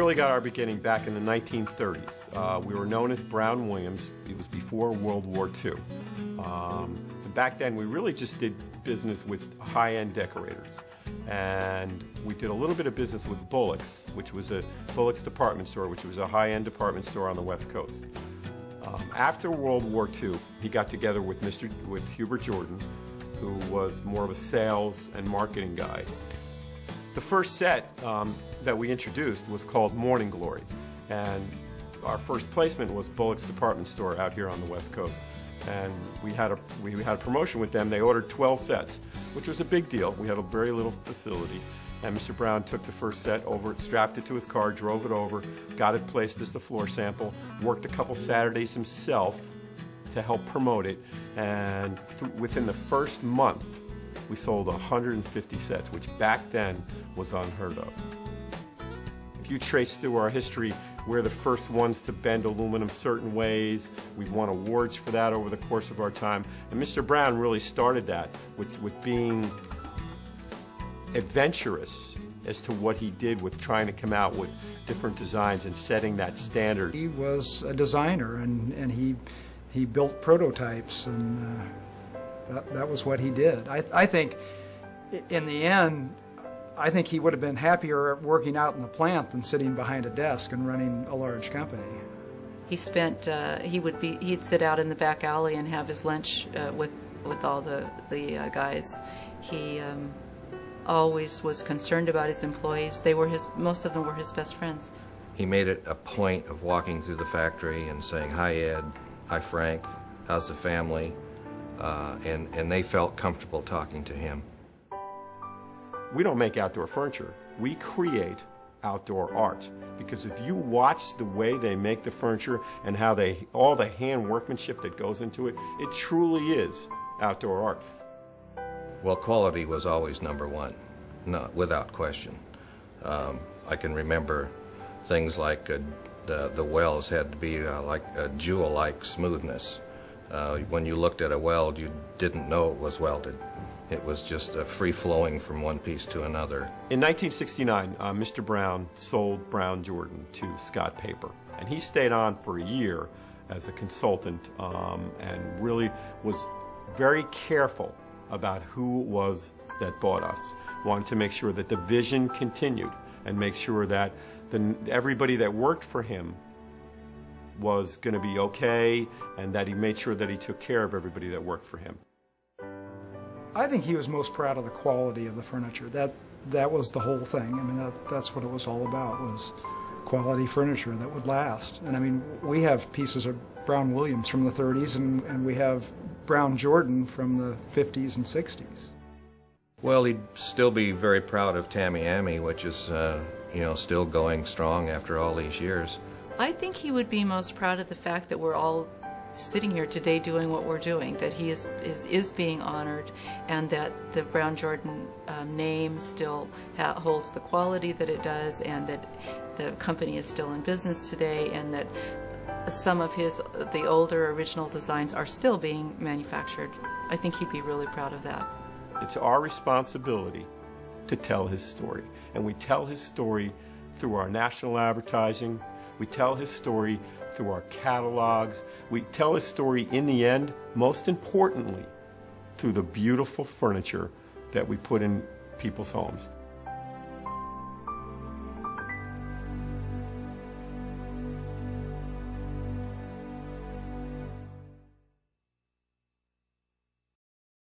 really got our beginning back in the 1930s. We were known as Brown Williams. It was before World War II. And back then, we really just did business with high-end decorators. And we did a little bit of business with Bullock's, which was a Bullock's department store, which was a high-end department store on the West Coast. After World War II, he got together with Hubert Jordan, who was more of a sales and marketing guy. The first set that we introduced was called Morning Glory, and our first placement was Bullock's department store out here on the West Coast. And we had a promotion with them. They ordered 12 sets, which was a big deal. We had a very little facility. And Mr. Brown took the first set over, strapped it to his car, drove it over, got it placed as the floor sample, worked a couple Saturdays himself to help promote it, and within the first month, we sold 150 sets, which back then was unheard of. If you trace through our history, we're the first ones to bend aluminum certain ways. We've won awards for that over the course of our time. And Mr. Brown really started that with being adventurous as to what he did with trying to come out with different designs and setting that standard. He was a designer, and he built prototypes, and that was what he did. I think in the end, I think he would have been happier working out in the plant than sitting behind a desk and running a large company. He spent, he'd sit out in the back alley and have his lunch with all the guys. He always was concerned about his employees. Most of them were his best friends. He made it a point of walking through the factory and saying, "Hi Ed, hi Frank, how's the family?" And they felt comfortable talking to him. We don't make outdoor furniture. We create outdoor art. Because if you watch the way they make the furniture and how all the hand workmanship that goes into it, it truly is outdoor art. Well, quality was always number one, without question. I can remember things like the welds had to be like a jewel-like smoothness. When you looked at a weld, you didn't know it was welded. It was just free-flowing from one piece to another. In 1969, Mr. Brown sold Brown Jordan to Scott Paper, and he stayed on for a year as a consultant and really was very careful about who it was that bought us. Wanted to make sure that the vision continued and make sure that everybody that worked for him was going to be okay, and that he made sure that he took care of everybody that worked for him. I think he was most proud of the quality of the furniture. That was the whole thing. I mean, that's what it was all about, was quality furniture that would last. And I mean, we have pieces of Brown Williams from the 30s, and we have Brown Jordan from the 50s and 60s. Well, he'd still be very proud of Tamiami, which is, still going strong after all these years. I think he would be most proud of the fact that we're all sitting here today doing what we're doing, that he is being honored, and that the Brown Jordan name still holds the quality that it does, and that the company is still in business today, and that some of the older original designs are still being manufactured. I think he'd be really proud of that. It's our responsibility to tell his story, and we tell his story through our national advertising. We tell his story through our catalogs. We tell his story, in the end, most importantly, through the beautiful furniture that we put in people's homes.